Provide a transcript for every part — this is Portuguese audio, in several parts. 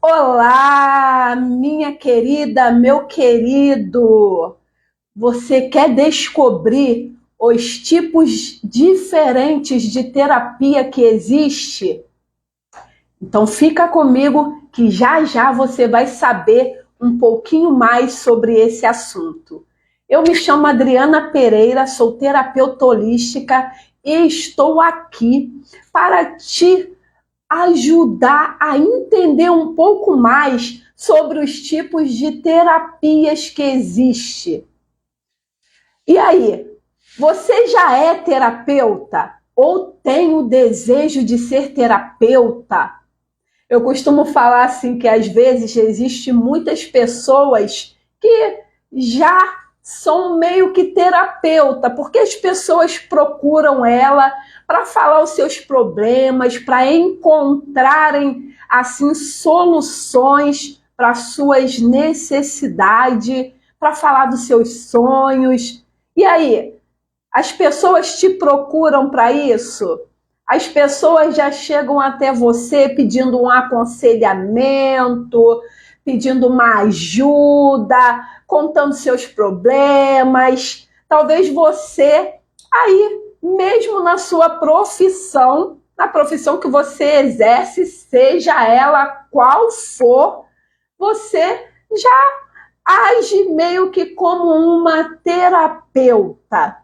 Olá, minha querida, meu querido. Você quer descobrir os tipos diferentes de terapia que existe? Então fica comigo que já já você vai saber um pouquinho mais sobre esse assunto. Eu me chamo Adriana Pereira, sou terapeuta holística e estou aqui para te ajudar a entender um pouco mais sobre os tipos de terapias que existe. E aí, você já é terapeuta ou tem o desejo de ser terapeuta? Eu costumo falar assim que às vezes existe muitas pessoas que já são meio que terapeuta, porque as pessoas procuram ela para falar os seus problemas, para encontrarem assim soluções para suas necessidades, para falar dos seus sonhos. E aí, as pessoas te procuram para isso? As pessoas já chegam até você pedindo um aconselhamento, pedindo uma ajuda, contando seus problemas. Talvez você, aí, mesmo na sua profissão, na profissão que você exerce, seja ela qual for, você já age meio que como uma terapeuta,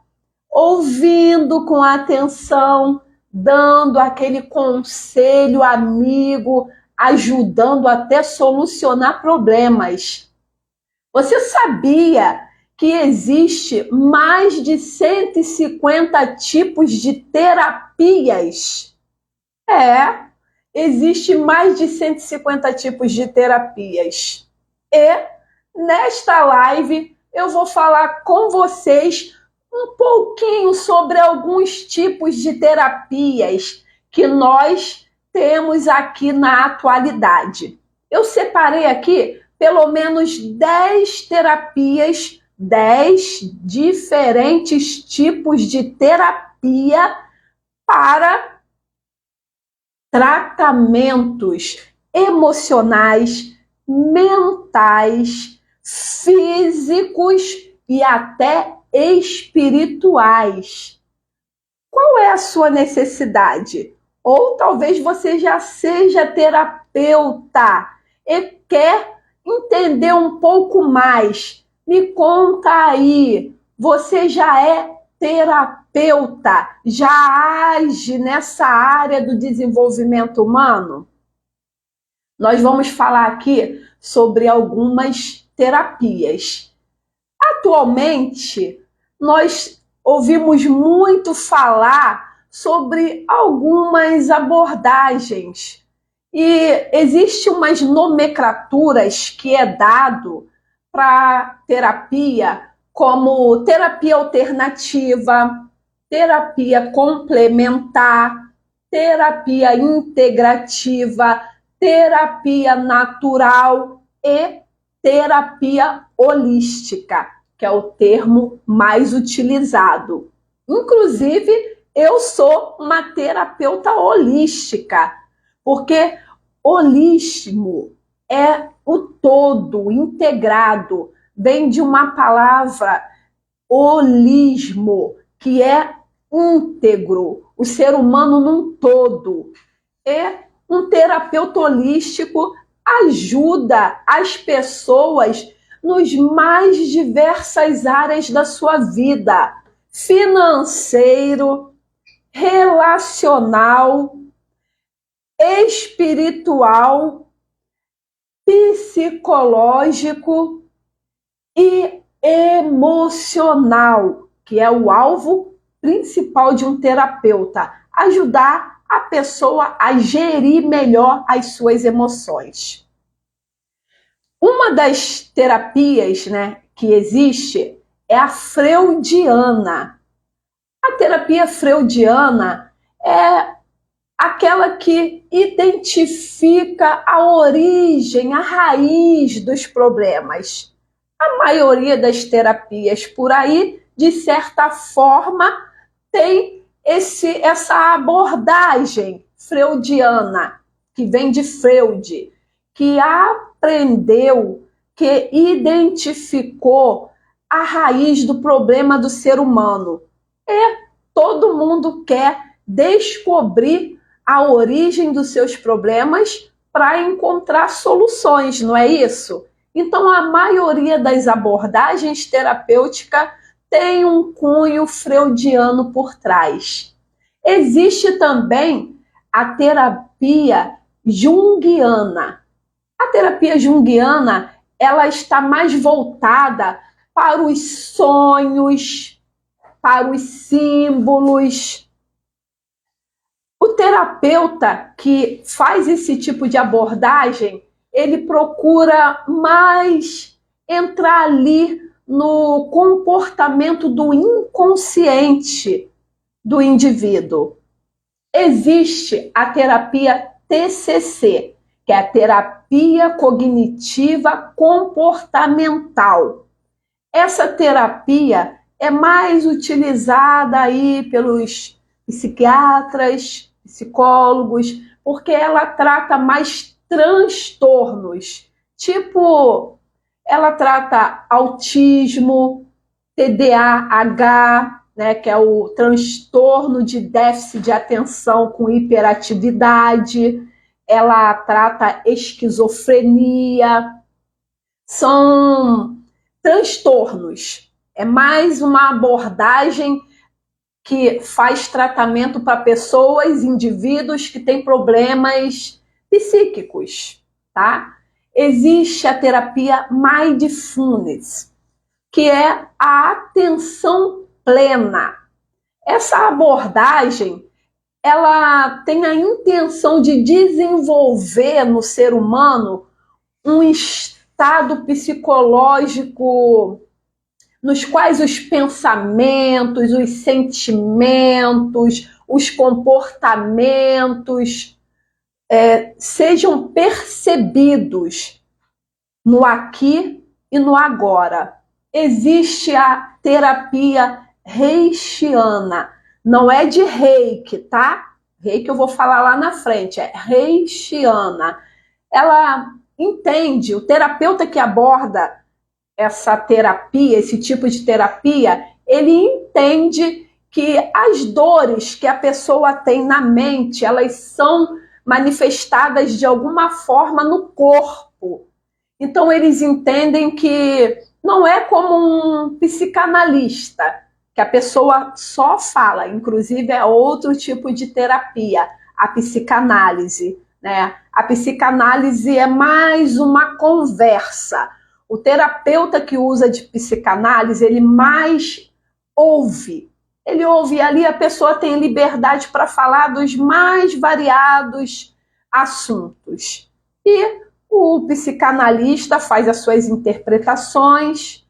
ouvindo com atenção, dando aquele conselho amigo, ajudando até solucionar problemas. Você sabia que existe mais de 150 tipos de terapias? Existe mais de 150 tipos de terapias. E nesta live eu vou falar com vocês um pouquinho sobre alguns tipos de terapias que nós temos aqui na atualidade. Eu separei aqui pelo menos 10 terapias, 10 diferentes tipos de terapia para tratamentos emocionais, mentais, físicos e até espirituais. Qual é a sua necessidade? Ou talvez você já seja terapeuta e quer entender um pouco mais. Me conta aí, você já é terapeuta? Já age nessa área do desenvolvimento humano? Nós vamos falar aqui sobre algumas terapias. Atualmente, nós ouvimos muito falar sobre algumas abordagens e existem umas nomenclaturas que é dado para terapia, como terapia alternativa, terapia complementar, terapia integrativa, terapia natural e terapia holística, que é o termo mais utilizado. Inclusive, eu sou uma terapeuta holística, porque holismo é o todo, integrado, vem de uma palavra holismo, que é íntegro, o ser humano num todo. E um terapeuta holístico ajuda as pessoas nos mais diversas áreas da sua vida, financeiro, relacional, espiritual, psicológico e emocional, que é o alvo principal de um terapeuta, ajudar a pessoa a gerir melhor as suas emoções. Uma das terapias, que existe é a freudiana. A terapia freudiana é aquela que identifica a origem, a raiz dos problemas. A maioria das terapias por aí, de certa forma, tem essa abordagem freudiana, que vem de Freud, que aprendeu, que identificou a raiz do problema do ser humano. Todo mundo quer descobrir a origem dos seus problemas para encontrar soluções, não é isso? Então, a maioria das abordagens terapêuticas tem um cunho freudiano por trás. Existe também a terapia junguiana. A terapia junguiana, ela está mais voltada para os sonhos, para os símbolos. O terapeuta que faz esse tipo de abordagem, ele procura mais entrar ali no comportamento do inconsciente do indivíduo. Existe a terapia TCC, que é a terapia cognitiva comportamental. Essa terapia é mais utilizada aí pelos psiquiatras, psicólogos, porque ela trata mais transtornos, tipo, ela trata autismo, TDAH, né, que é o transtorno de déficit de atenção com hiperatividade, ela trata esquizofrenia, são transtornos. É mais uma abordagem que faz tratamento para pessoas, indivíduos que têm problemas psíquicos, tá? Existe a terapia Mindfulness, que é a atenção plena. Essa abordagem, ela tem a intenção de desenvolver no ser humano um estado psicológico nos quais os pensamentos, os sentimentos, os comportamentos sejam percebidos no aqui e no agora. Existe a terapia reichiana, não é de reiki, tá? Reiki eu vou falar lá na frente, é reichiana. Ela entende, o terapeuta que aborda essa terapia, esse tipo de terapia, ele entende que as dores que a pessoa tem na mente, elas são manifestadas de alguma forma no corpo. Então eles entendem que não é como um psicanalista, que a pessoa só fala, inclusive é outro tipo de terapia, a psicanálise, né? A psicanálise é mais uma conversa. O terapeuta que usa de psicanálise, ele mais ouve. Ele ouve ali, a pessoa tem liberdade para falar dos mais variados assuntos. E o psicanalista faz as suas interpretações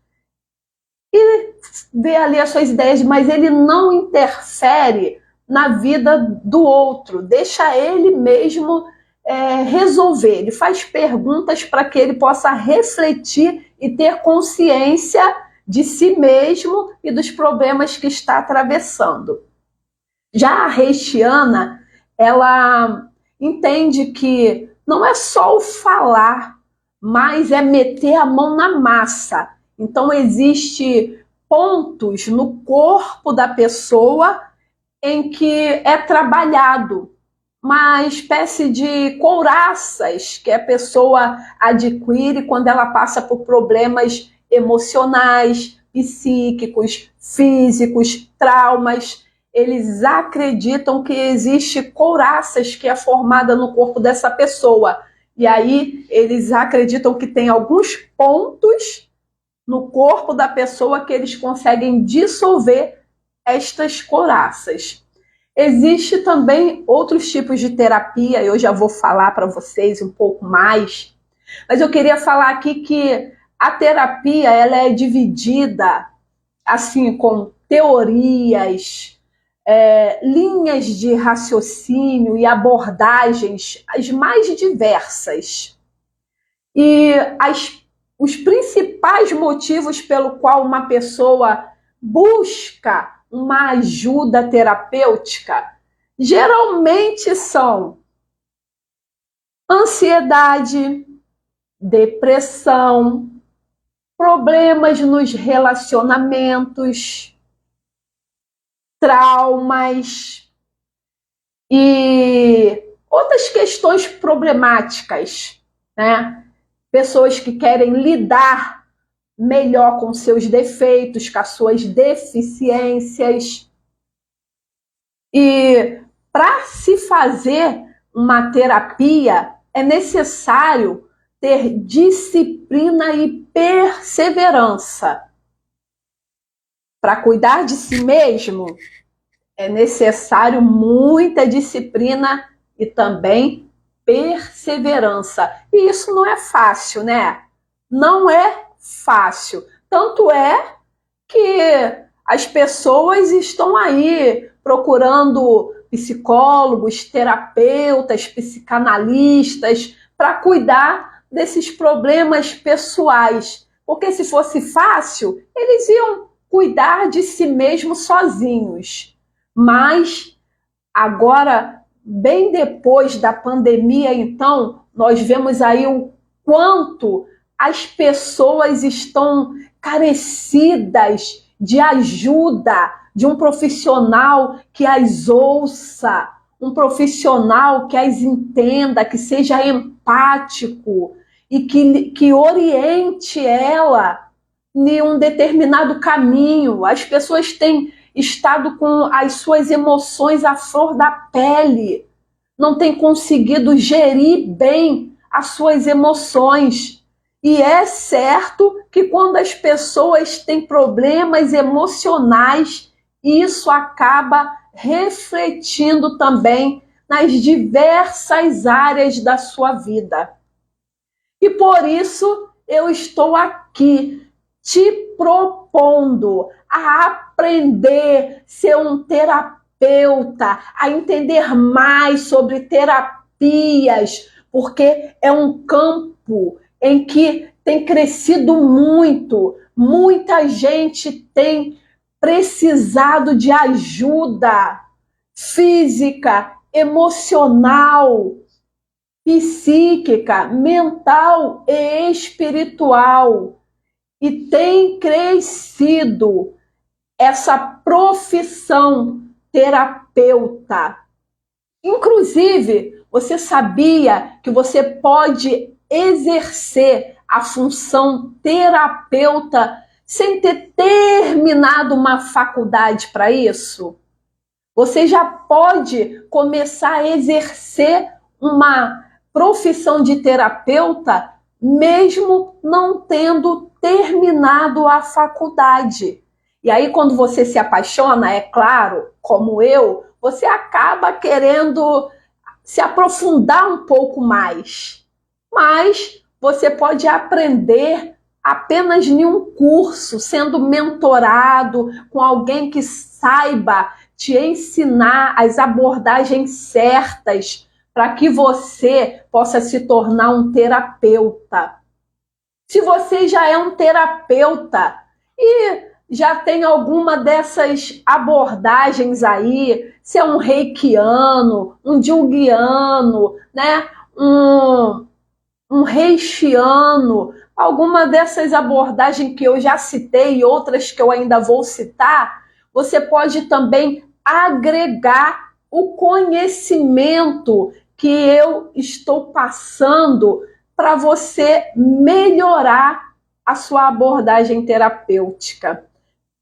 e vê ali as suas ideias, mas ele não interfere na vida do outro, deixa ele mesmo resolver. Ele faz perguntas para que ele possa refletir e ter consciência de si mesmo e dos problemas que está atravessando. Já a reichiana, ela entende que não é só o falar, mas é meter a mão na massa. Então, existe pontos no corpo da pessoa em que é trabalhado uma espécie de couraças que a pessoa adquire quando ela passa por problemas emocionais, psíquicos, físicos, traumas. Eles acreditam que existe couraças que é formada no corpo dessa pessoa. E aí eles acreditam que tem alguns pontos no corpo da pessoa que eles conseguem dissolver estas couraças. Existe também outros tipos de terapia, eu já vou falar para vocês um pouco mais, mas eu queria falar aqui que a terapia ela é dividida assim com teorias, linhas de raciocínio e abordagens as mais diversas. E os principais motivos pelo qual uma pessoa busca uma ajuda terapêutica geralmente são ansiedade, depressão, problemas nos relacionamentos, traumas e outras questões problemáticas, né? Pessoas que querem lidar melhor com seus defeitos, com as suas deficiências. E para se fazer uma terapia, é necessário ter disciplina e perseverança. Para cuidar de si mesmo, é necessário muita disciplina e também perseverança. E isso não é fácil, né? Não é fácil. Tanto é que as pessoas estão aí procurando psicólogos, terapeutas, psicanalistas para cuidar desses problemas pessoais. Porque se fosse fácil, eles iam cuidar de si mesmos sozinhos. Mas agora, bem depois da pandemia, então, nós vemos aí o quanto as pessoas estão carecidas de ajuda, de um profissional que as ouça, um profissional que as entenda, que seja empático e que oriente ela em um determinado caminho. As pessoas têm estado com as suas emoções à flor da pele, não têm conseguido gerir bem as suas emoções. E é certo que quando as pessoas têm problemas emocionais, isso acaba refletindo também nas diversas áreas da sua vida. E por isso eu estou aqui te propondo a aprender, ser um terapeuta, a entender mais sobre terapias, porque é um campo em que tem crescido muito, muita gente tem precisado de ajuda física, emocional, psíquica, mental e espiritual. E tem crescido essa profissão terapeuta. Inclusive, você sabia que você pode exercer a função terapeuta sem ter terminado uma faculdade para isso? Você já pode começar a exercer uma profissão de terapeuta mesmo não tendo terminado a faculdade. E aí, quando você se apaixona, é claro, como eu, você acaba querendo se aprofundar um pouco mais. Mas você pode aprender apenas em um curso, sendo mentorado com alguém que saiba te ensinar as abordagens certas para que você possa se tornar um terapeuta. Se você já é um terapeuta e já tem alguma dessas abordagens aí, se é um reikiano, um junguiano, né? um reichiano, alguma dessas abordagens que eu já citei e outras que eu ainda vou citar, você pode também agregar o conhecimento que eu estou passando para você melhorar a sua abordagem terapêutica.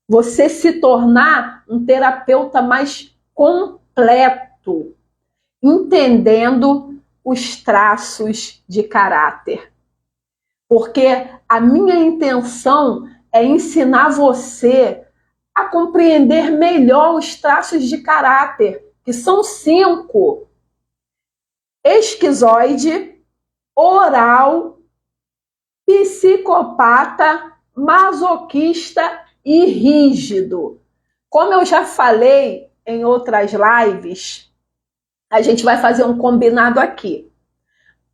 Você se tornar um terapeuta mais completo, entendendo os traços de caráter. Porque a minha intenção é ensinar você a compreender melhor os traços de caráter, que são 5: esquizoide, oral, psicopata, masoquista e rígido. Como eu já falei em outras lives, a gente vai fazer um combinado aqui.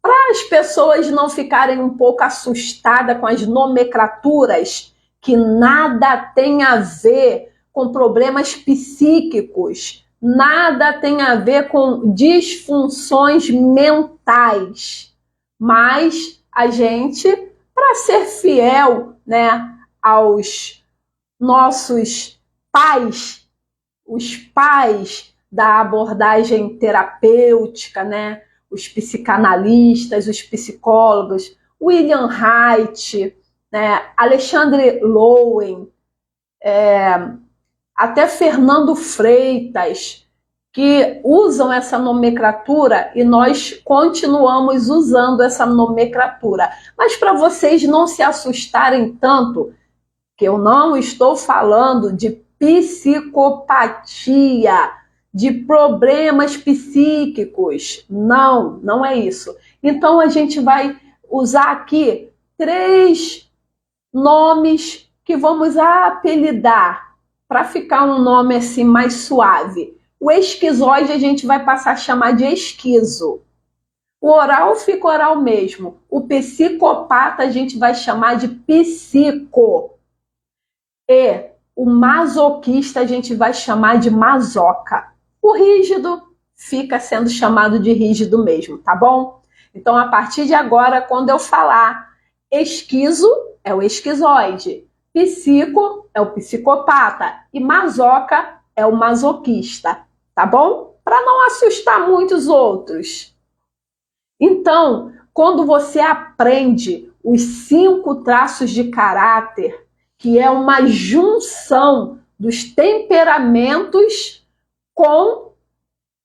Para as pessoas não ficarem um pouco assustadas com as nomenclaturas, que nada tem a ver com problemas psíquicos, nada tem a ver com disfunções mentais, mas a gente, para ser fiel, né, aos nossos pais, os pais da abordagem terapêutica, né, os psicanalistas, os psicólogos, William Haidt, né, Alexandre Lowen, até Fernando Freitas, que usam essa nomenclatura e nós continuamos usando essa nomenclatura. Mas para vocês não se assustarem tanto, que eu não estou falando de psicopatia, de problemas psíquicos. Não, não é isso. Então a gente vai usar aqui 3 nomes que vamos apelidar para ficar um nome assim mais suave. O esquizoide a gente vai passar a chamar de esquizo. O oral fica oral mesmo. O psicopata a gente vai chamar de psico. E o masoquista a gente vai chamar de masoca. O rígido fica sendo chamado de rígido mesmo, tá bom? Então, a partir de agora, quando eu falar esquizo, é o esquizoide. Psico é o psicopata. E masoca é o masoquista, tá bom? Para não assustar muitos outros. Então, quando você aprende os 5 traços de caráter, que é uma junção dos temperamentos com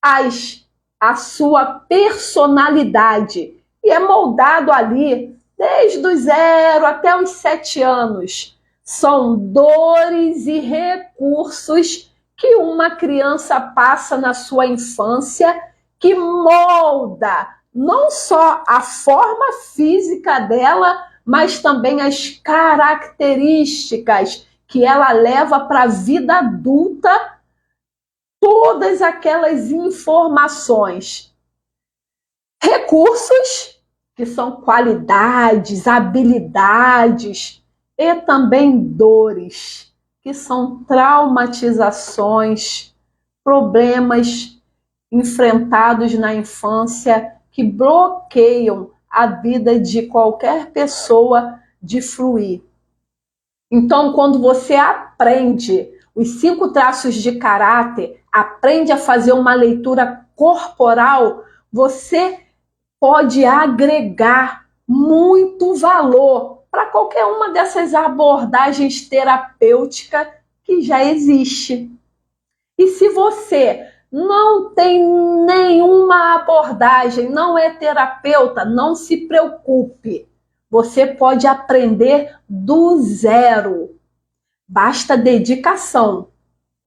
a sua personalidade, e é moldado ali desde os 0 até os 7 anos. São dores e recursos que uma criança passa na sua infância, que molda não só a forma física dela, mas também as características que ela leva para a vida adulta, todas aquelas informações. Recursos, que são qualidades, habilidades, e também dores, que são traumatizações, problemas enfrentados na infância que bloqueiam a vida de qualquer pessoa de fluir. Então, quando você aprende os 5 traços de caráter, aprende a fazer uma leitura corporal, você pode agregar muito valor para qualquer uma dessas abordagens terapêuticas que já existe. E se você não tem nenhuma abordagem, não é terapeuta, não se preocupe. Você pode aprender do zero. Basta dedicação,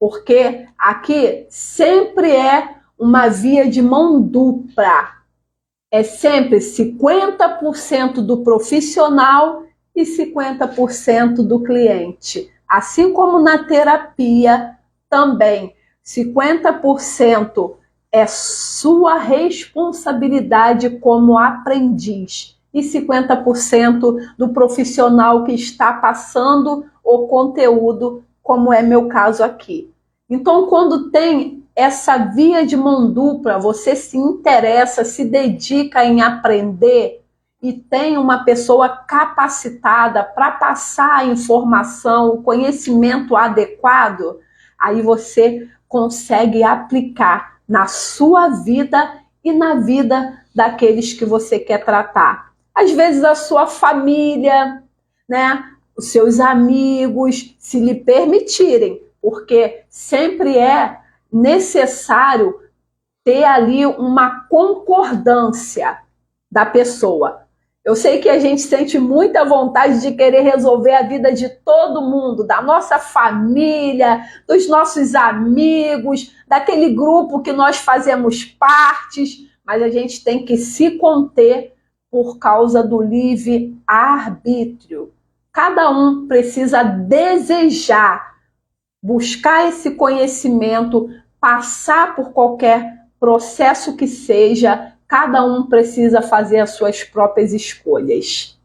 porque aqui sempre é uma via de mão dupla. É sempre 50% do profissional e 50% do cliente. Assim como na terapia também. 50% é sua responsabilidade como aprendiz e 50% do profissional que está passando o conteúdo, como é meu caso aqui. Então, quando tem essa via de mão dupla, você se interessa, se dedica em aprender e tem uma pessoa capacitada para passar a informação, o conhecimento adequado, aí você consegue aplicar na sua vida e na vida daqueles que você quer tratar. Às vezes a sua família, né, os seus amigos, se lhe permitirem, porque sempre é necessário ter ali uma concordância da pessoa. Eu sei que a gente sente muita vontade de querer resolver a vida de todo mundo, da nossa família, dos nossos amigos, daquele grupo que nós fazemos partes, mas a gente tem que se conter por causa do livre-arbítrio. Cada um precisa desejar, buscar esse conhecimento, passar por qualquer processo que seja. Cada um precisa fazer as suas próprias escolhas.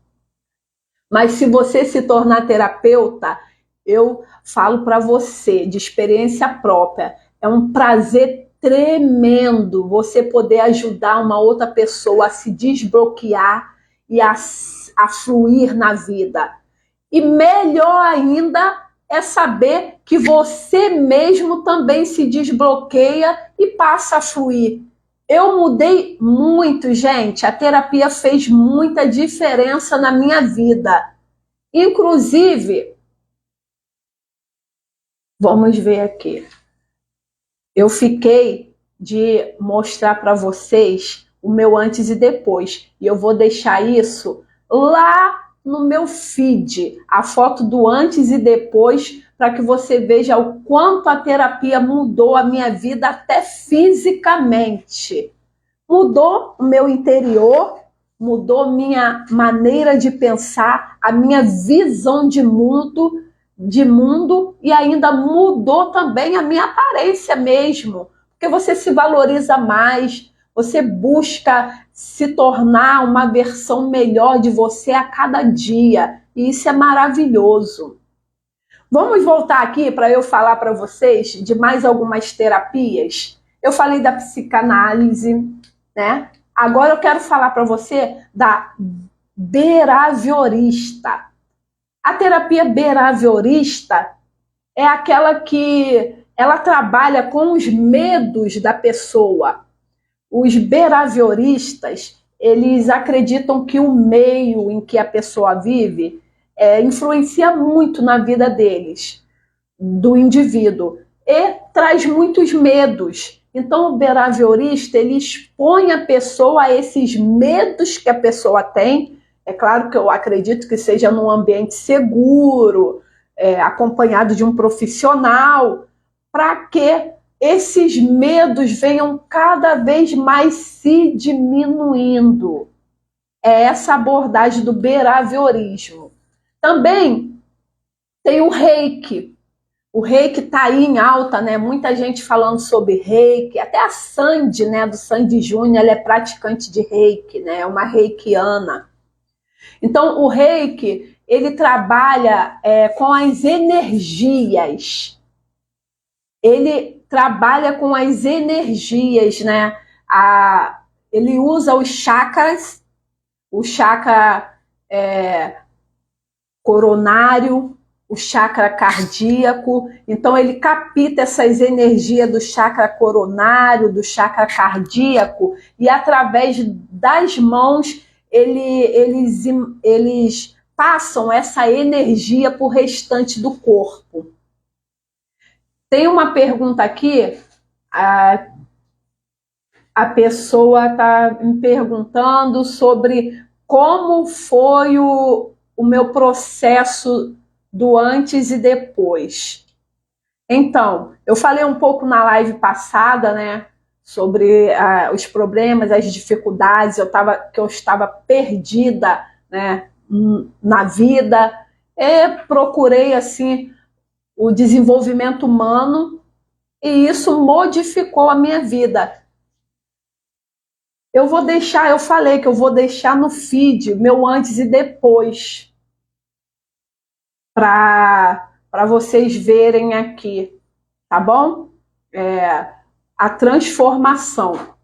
Mas se você se tornar terapeuta, eu falo para você, de experiência própria, é um prazer tremendo você poder ajudar uma outra pessoa a se desbloquear e a fluir na vida. E melhor ainda é saber que você mesmo também se desbloqueia e passa a fluir. Eu mudei muito, gente. A terapia fez muita diferença na minha vida. Inclusive, vamos ver aqui. Eu fiquei de mostrar para vocês o meu antes e depois. E eu vou deixar isso lá no meu feed, a foto do antes e depois, para que você veja o quanto a terapia mudou a minha vida até fisicamente. Mudou o meu interior, mudou minha maneira de pensar, a minha visão de mundo e ainda mudou também a minha aparência mesmo, porque você se valoriza mais, você busca se tornar uma versão melhor de você a cada dia, e isso é maravilhoso. Vamos voltar aqui para eu falar para vocês de mais algumas terapias. Eu falei da psicanálise, né? Agora eu quero falar para você da behaviorista. A terapia behaviorista é aquela que ela trabalha com os medos da pessoa. Os behavioristas, eles acreditam que o meio em que a pessoa vive influencia muito na vida deles, do indivíduo, e traz muitos medos. Então o behaviorista, ele expõe a pessoa a esses medos que a pessoa tem. É claro que eu acredito que seja num ambiente seguro, acompanhado de um profissional, para que esses medos venham cada vez mais se diminuindo. É essa abordagem do behaviorismo. Também tem o Reiki. O Reiki está aí em alta, né? Muita gente falando sobre Reiki. Até a Sandy, né, do Sandy Júnior, ela é praticante de Reiki, né? É uma reikiana. Então, o Reiki, ele trabalha com as energias. Ele trabalha com as energias, né? Ele usa os chakras, o chakra coronário, o chakra cardíaco. Então, ele capta essas energias do chakra coronário, do chakra cardíaco, e através das mãos, eles passam essa energia para o restante do corpo. Tem uma pergunta aqui, a pessoa está me perguntando sobre como foi o meu processo do antes e depois. Então, eu falei um pouco na live passada, né, sobre os problemas, as dificuldades, que eu estava perdida, né, na vida, e procurei assim o desenvolvimento humano, e isso modificou a minha vida. Eu falei que eu vou deixar no feed meu antes e depois, para vocês verem aqui, tá bom? A transformação.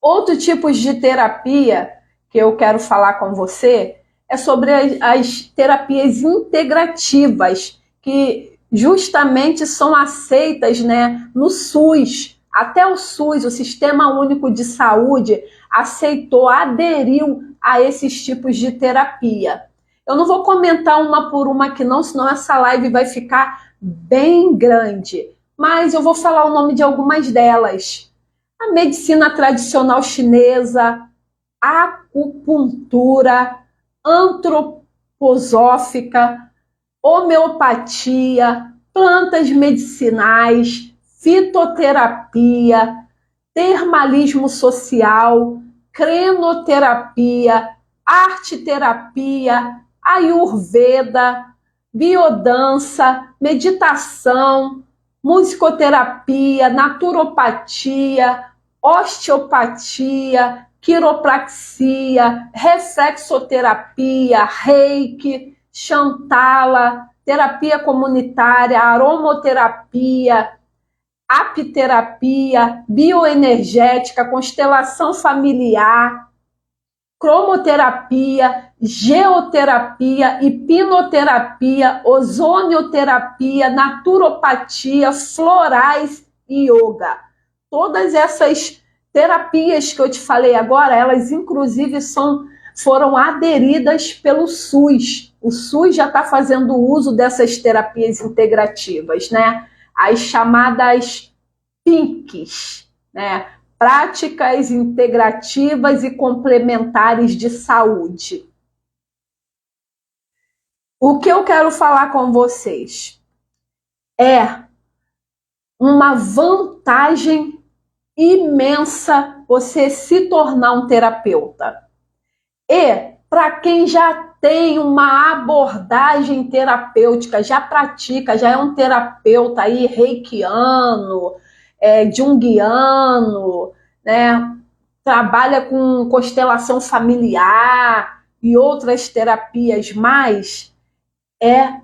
Outro tipo de terapia que eu quero falar com você é sobre as terapias integrativas, que justamente são aceitas, né, no SUS. Até o SUS, o Sistema Único de Saúde, aderiu a esses tipos de terapia. Eu não vou comentar uma por uma aqui não, senão essa live vai ficar bem grande. Mas eu vou falar o nome de algumas delas. A medicina tradicional chinesa, a acupuntura, antroposófica, homeopatia, plantas medicinais, fitoterapia, termalismo social, crenoterapia, arteterapia, ayurveda, biodança, meditação, musicoterapia, naturopatia, osteopatia, quiropraxia, reflexoterapia, reiki, Shantala, terapia comunitária, aromoterapia, apiterapia, bioenergética, constelação familiar, cromoterapia, geoterapia, hipnoterapia, ozonioterapia, naturopatia, florais e yoga. Todas essas terapias que eu te falei agora, elas inclusive foram aderidas pelo SUS. O SUS já está fazendo uso dessas terapias integrativas, né? As chamadas PINCs, né? Práticas integrativas e complementares de saúde. O que eu quero falar com vocês é uma vantagem imensa você se tornar um terapeuta. E para quem já tem uma abordagem terapêutica, já pratica, já é um terapeuta aí reikiano, junguiano, né? Trabalha com constelação familiar e outras terapias mais, é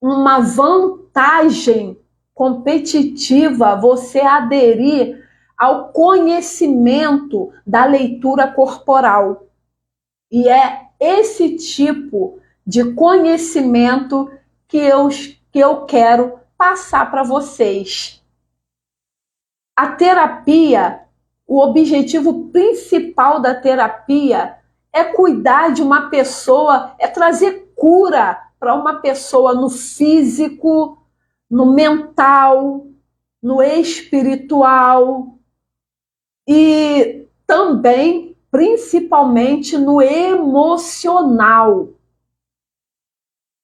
uma vantagem competitiva você aderir ao conhecimento da leitura corporal. E é esse tipo de conhecimento que eu quero passar para vocês. A terapia, o objetivo principal da terapia é cuidar de uma pessoa, é trazer cura para uma pessoa no físico, no mental, no espiritual e também, principalmente, no emocional.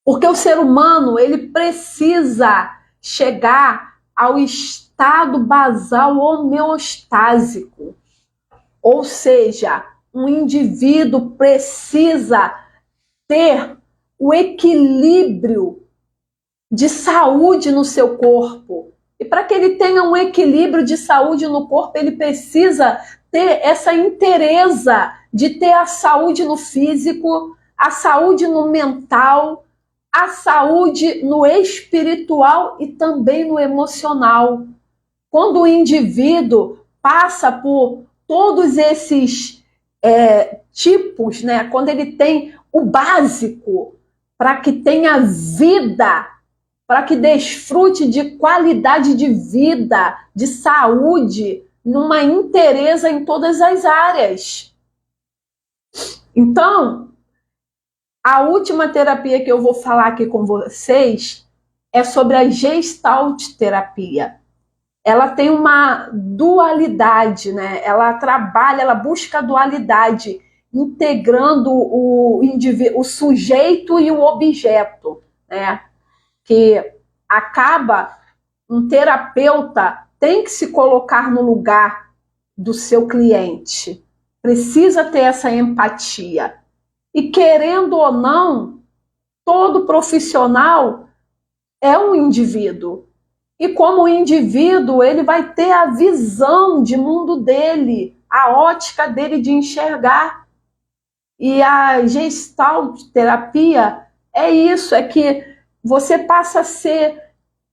Porque o ser humano, ele precisa chegar ao estado basal homeostásico. Ou seja, um indivíduo precisa ter o equilíbrio de saúde no seu corpo. E para que ele tenha um equilíbrio de saúde no corpo, ele precisa ter essa inteireza de ter a saúde no físico, a saúde no mental, a saúde no espiritual e também no emocional. Quando o indivíduo passa por todos esses tipos, né? Quando ele tem o básico para que tenha vida, para que desfrute de qualidade de vida, de saúde, numa inteireza em todas as áreas. Então, a última terapia que eu vou falar aqui com vocês é sobre a Gestalt terapia. Ela tem uma dualidade, né? Ela trabalha, ela busca a dualidade, integrando o sujeito e o objeto, né? Que acaba, um terapeuta tem que se colocar no lugar do seu cliente, precisa ter essa empatia. E querendo ou não, todo profissional é um indivíduo. E como indivíduo, ele vai ter a visão de mundo dele, a ótica dele de enxergar. E a Gestalt terapia é isso, é que você passa a ser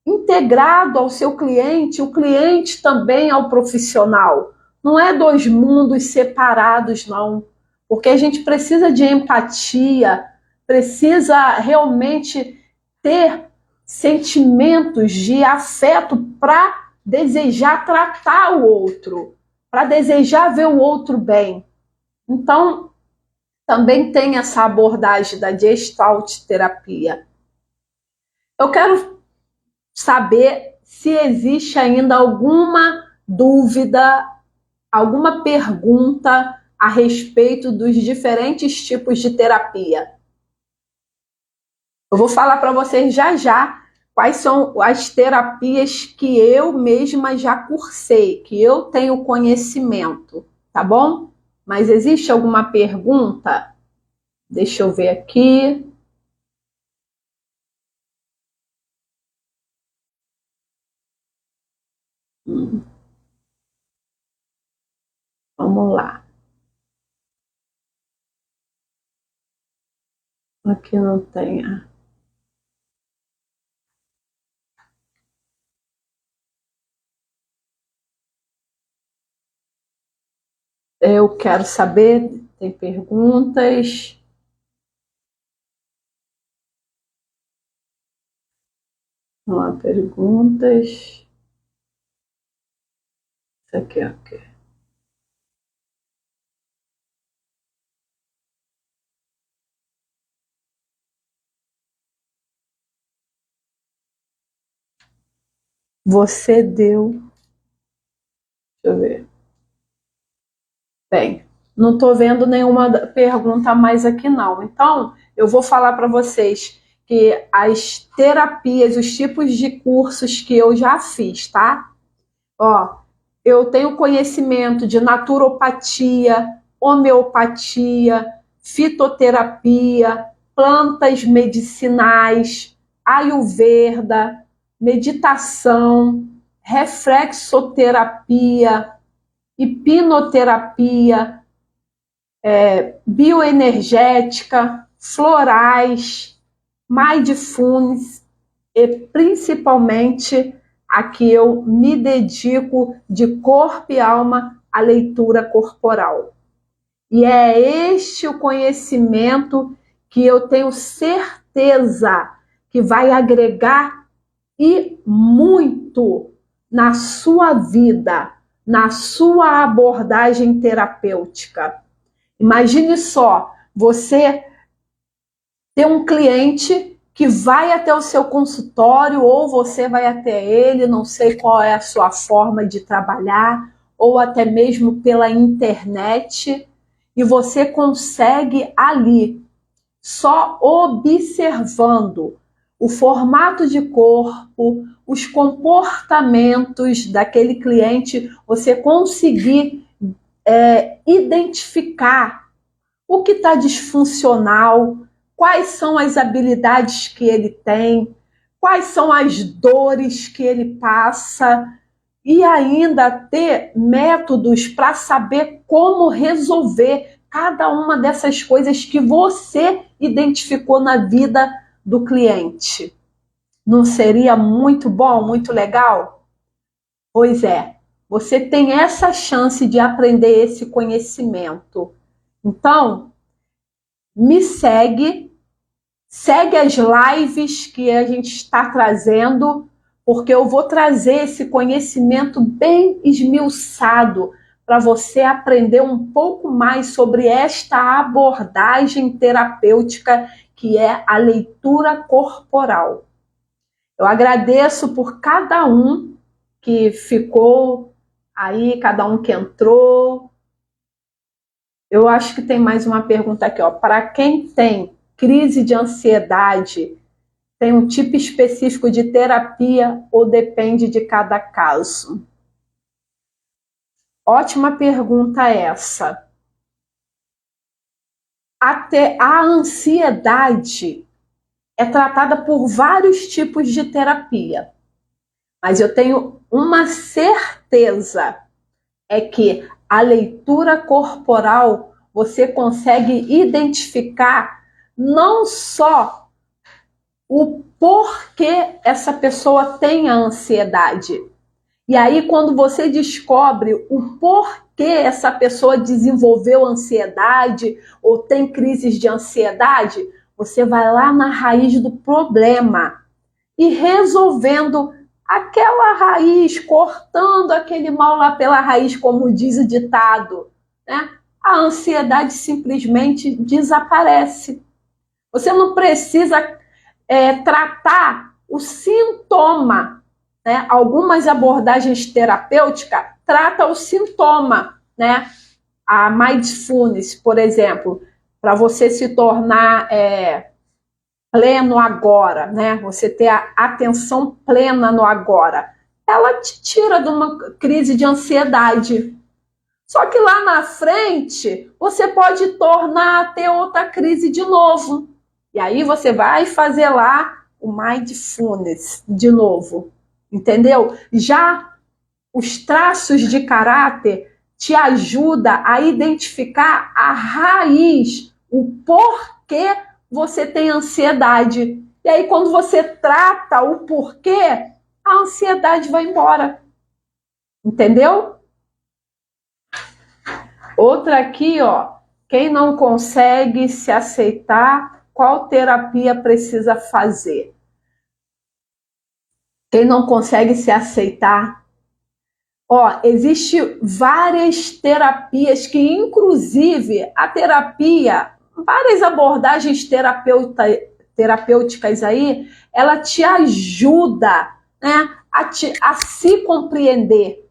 integrado ao seu cliente, o cliente também ao profissional. Não é dois mundos separados, não. Porque a gente precisa de empatia, precisa realmente ter sentimentos de afeto para desejar tratar o outro, para desejar ver o outro bem. Então, também tem essa abordagem da Gestalt terapia. Eu quero saber se existe ainda alguma dúvida, alguma pergunta a respeito dos diferentes tipos de terapia. Eu vou falar para vocês já já quais são as terapias que eu mesma já cursei, que eu tenho conhecimento, tá bom? Mas existe alguma pergunta? Deixa eu ver aqui. Vamos lá. Aqui não tem. Eu quero saber, Tem perguntas? Vamos lá, perguntas. Isso aqui, ok. Você deu. Deixa eu ver. Bem, não estou vendo nenhuma pergunta mais aqui não. Então, eu vou falar para vocês que as terapias, os tipos de cursos que eu já fiz, tá? Ó, eu tenho conhecimento de naturopatia, homeopatia, fitoterapia, plantas medicinais, ayurveda, meditação, reflexoterapia, hipnoterapia, bioenergética, florais, mindfulness e principalmente a que eu me dedico de corpo e alma à leitura corporal. E é este o conhecimento que eu tenho certeza que vai agregar e muito na sua vida, na sua abordagem terapêutica. Imagine só, você ter um cliente que vai até o seu consultório ou você vai até ele, não sei qual é a sua forma de trabalhar, ou até mesmo pela internet, e você consegue ali, só observando o formato de corpo, os comportamentos daquele cliente, você conseguir identificar o que está disfuncional, quais são as habilidades que ele tem, quais são as dores que ele passa, e ainda ter métodos para saber como resolver cada uma dessas coisas que você identificou na vida do cliente. Não seria muito bom, muito legal? Pois é, você tem essa chance de aprender esse conhecimento. Então, me segue as lives que a gente está trazendo, porque eu vou trazer esse conhecimento bem esmiuçado para você aprender um pouco mais sobre esta abordagem terapêutica que é a leitura corporal. Eu agradeço por cada um que ficou aí, cada um que entrou. Eu acho que tem mais uma pergunta aqui, ó. Para quem tem crise de ansiedade, tem um tipo específico de terapia ou depende de cada caso? Ótima pergunta essa. Até a ansiedade é tratada por vários tipos de terapia, mas eu tenho uma certeza, é que a leitura corporal você consegue identificar não só o porquê essa pessoa tem a ansiedade. E aí, quando você descobre o porquê essa pessoa desenvolveu ansiedade ou tem crises de ansiedade, você vai lá na raiz do problema e resolvendo aquela raiz, cortando aquele mal lá pela raiz, como diz o ditado, né? A ansiedade simplesmente desaparece. Você não precisa tratar o sintoma, né? Algumas abordagens terapêuticas tratam o sintoma, né? A mindfulness, por exemplo, para você se tornar pleno agora, né? Você ter a atenção plena no agora. Ela te tira de uma crise de ansiedade. Só que lá na frente, você pode tornar a ter outra crise de novo. E aí você vai fazer lá o mindfulness de novo. Entendeu? Já os traços de caráter te ajuda a identificar a raiz, o porquê você tem ansiedade. E aí, quando você trata o porquê, a ansiedade vai embora. Entendeu? Outra aqui, ó, Quem não consegue se aceitar, qual terapia precisa fazer? Quem não consegue se aceitar, ó, existe várias terapias que, inclusive, a terapia, várias abordagens terapêuticas aí, ela te ajuda, né, a se compreender.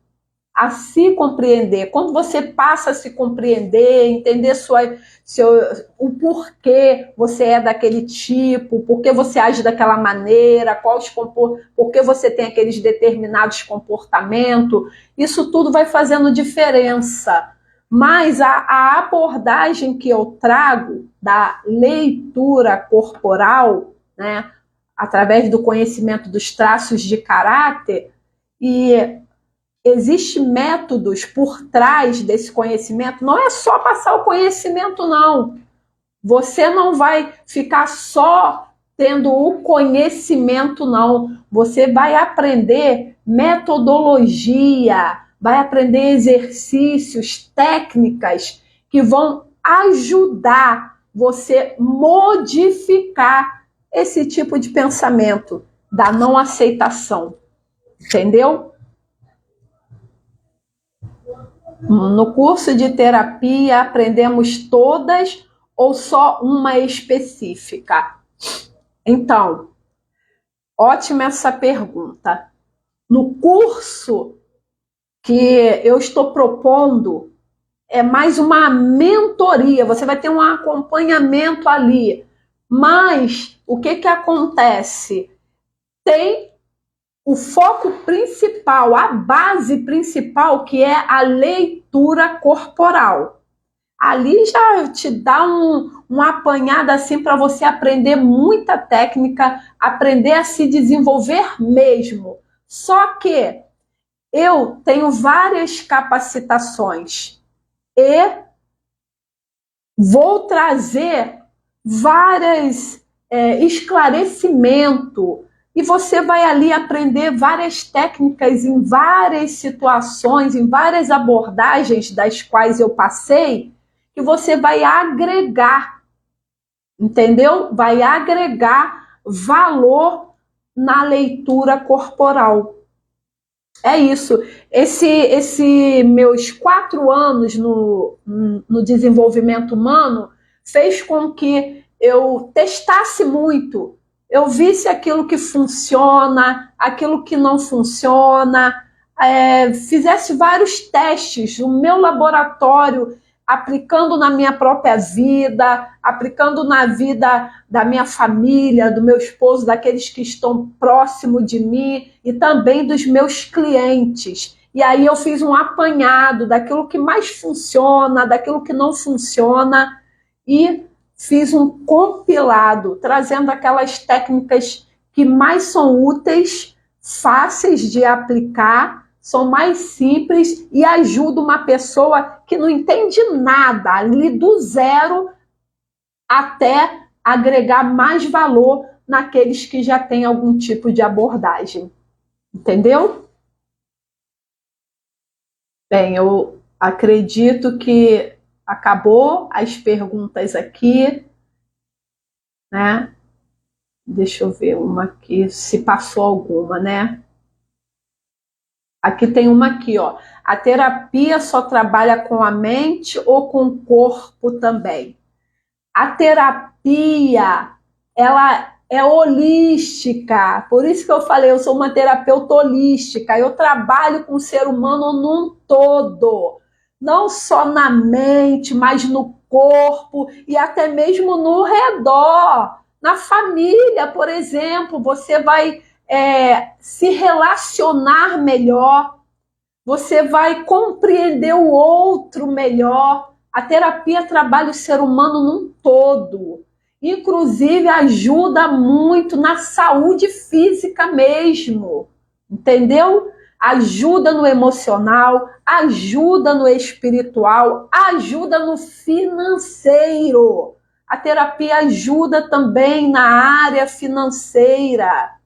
A se compreender. Quando você passa a se compreender, entender o porquê você é daquele tipo, porquê você age daquela maneira, porquê você tem aqueles determinados comportamentos, isso tudo vai fazendo diferença. Mas a abordagem que eu trago da leitura corporal, né, através do conhecimento dos traços de caráter, e existem métodos por trás desse conhecimento, não é só passar o conhecimento, não. Você não vai ficar só tendo o conhecimento, não. Você vai aprender metodologia, vai aprender exercícios, técnicas que vão ajudar você modificar esse tipo de pensamento da não aceitação. Entendeu? No curso de terapia, aprendemos todas ou só uma específica? Então, ótima essa pergunta. No curso que eu estou propondo, é mais uma mentoria, você vai ter um acompanhamento ali. Mas o que acontece? Tem o foco principal, a base principal, que é a leitura corporal. Ali já te dá um apanhado assim para você aprender muita técnica, aprender a se desenvolver mesmo. Só que eu tenho várias capacitações e vou trazer vários esclarecimentos. E você vai ali aprender várias técnicas em várias situações, em várias abordagens das quais eu passei, que você vai agregar, entendeu? Vai agregar valor na leitura corporal. É isso. Esse meus 4 anos no desenvolvimento humano fez com que eu testasse muito. Eu visse aquilo que funciona, aquilo que não funciona, fizesse vários testes no meu laboratório, aplicando na minha própria vida, aplicando na vida da minha família, do meu esposo, daqueles que estão próximo de mim e também dos meus clientes. E aí eu fiz um apanhado daquilo que mais funciona, daquilo que não funciona e fiz um compilado, trazendo aquelas técnicas que mais são úteis, fáceis de aplicar, são mais simples e ajudam uma pessoa que não entende nada, ali do zero, até agregar mais valor naqueles que já têm algum tipo de abordagem. Entendeu? Bem, eu acredito que acabou as perguntas aqui, né? Deixa eu ver uma aqui, se passou alguma, né? Aqui tem uma aqui, ó. A terapia só trabalha com a mente ou com o corpo também? A terapia, ela é holística. Por isso que eu falei, eu sou uma terapeuta holística. Eu trabalho com o ser humano num todo. Não só na mente, mas no corpo e até mesmo no redor. Na família, por exemplo, você vai se relacionar melhor, você vai compreender o outro melhor. A terapia trabalha o ser humano num todo. Inclusive, ajuda muito na saúde física mesmo. Entendeu? Ajuda no emocional, ajuda no espiritual, ajuda no financeiro. A terapia ajuda também na área financeira.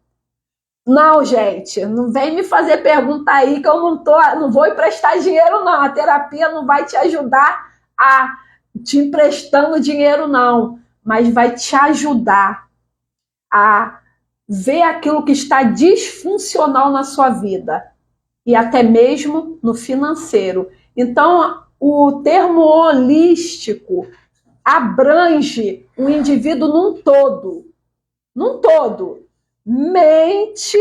Não, gente, não vem me fazer pergunta aí que eu não vou emprestar dinheiro, não. A terapia não vai te ajudar a te emprestando dinheiro, não, mas vai te ajudar a ver aquilo que está disfuncional na sua vida e até mesmo no financeiro. Então, o termo holístico abrange o indivíduo num todo, mente,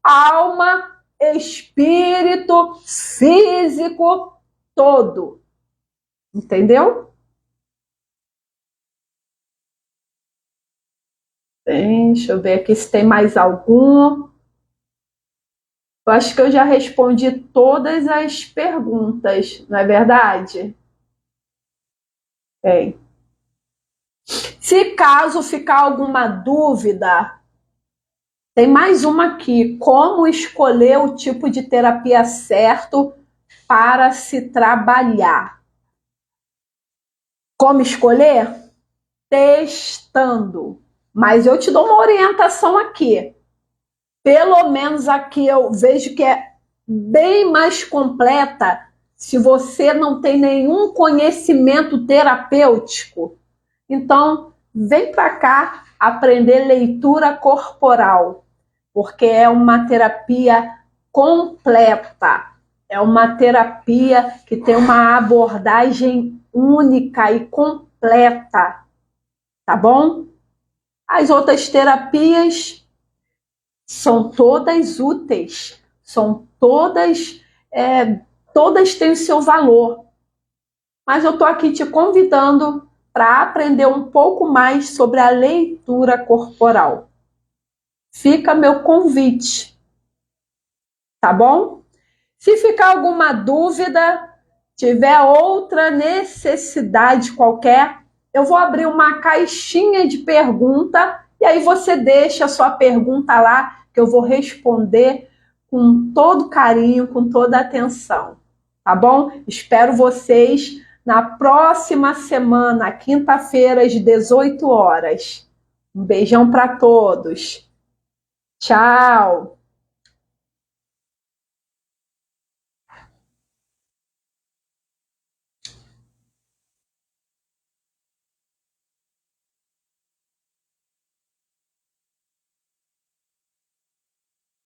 alma, espírito, físico, todo. Entendeu? Deixa eu ver aqui se tem mais algum. Eu acho que eu já respondi todas as perguntas, não é verdade? Tem. Se caso ficar alguma dúvida, tem mais uma aqui. Como escolher o tipo de terapia certo para se trabalhar? Como escolher? Testando. Mas eu te dou uma orientação aqui. Pelo menos aqui eu vejo que é bem mais completa se você não tem nenhum conhecimento terapêutico. Então, vem para cá aprender leitura corporal, porque é uma terapia completa. É uma terapia que tem uma abordagem única e completa, tá bom? As outras terapias são todas úteis, são todas têm o seu valor. Mas eu estou aqui te convidando para aprender um pouco mais sobre a leitura corporal. Fica meu convite, tá bom? Se ficar alguma dúvida, tiver outra necessidade qualquer, eu vou abrir uma caixinha de pergunta e aí você deixa a sua pergunta lá que eu vou responder com todo carinho, com toda atenção, tá bom? Espero vocês na próxima semana, quinta-feira, às 18 horas. Um beijão para todos. Tchau!